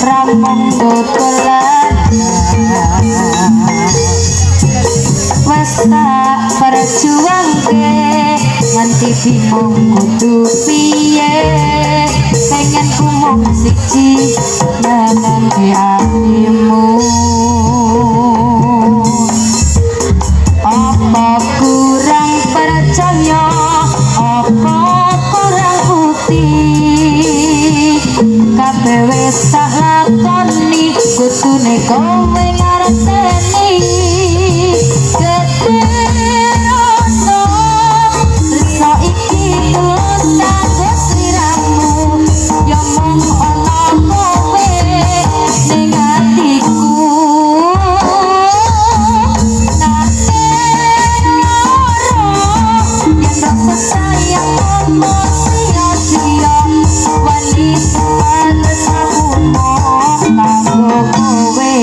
ramong dodolan wes tak perjuangke nganti bingung kudu piye pengen ku mung siji nyenengke atimu apa kurang percaya apa kurang bukti kabeh wis tak lakoni kudune kowe ngarteni gede rasa rasa iki tulus kanggo sliramu ya mung ana kowe ning atiku nate loro yen rasa sayang ono sia-sia wali panas aku mong kanggo kowe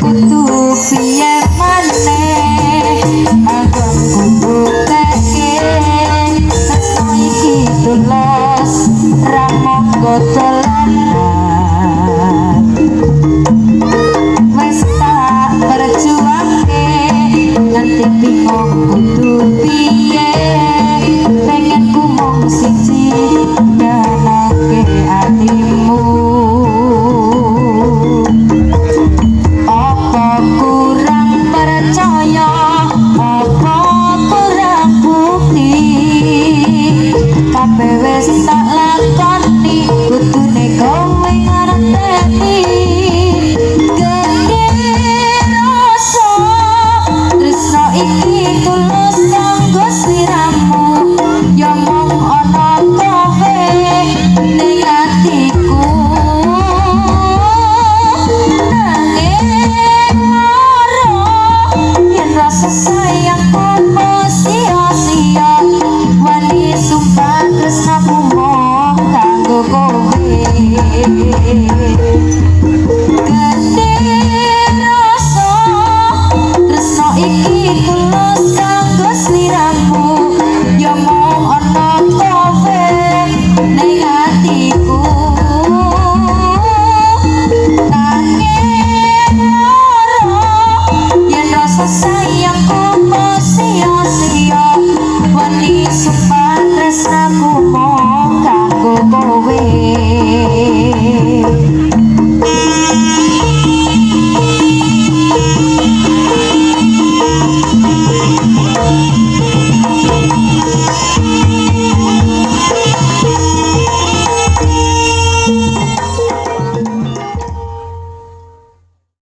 kudu piye maneh agam kudu teke rasa iki tulus ramong dolanan wes tak perjuangke nganti bingung kudu piye pengen ku mung siji nyenengke atimu apa kurang percaya apa kurang bukti kabeh wis tak lakoni kudune kowe ngarteni gede rasa tresno iki tulus kanggo sliramu ya mung ana kowe ning atiku nanging lara yen rasa sayangku sia-sia wali sumpah tresnaku mung kanggo kowe gede rasa tresno iki tulus kanggo sliramu ya mung ana kowe ning atiku nanging lara yen rasa sayangku sia-sia wali sumpah tresnaku mung kanggo kowe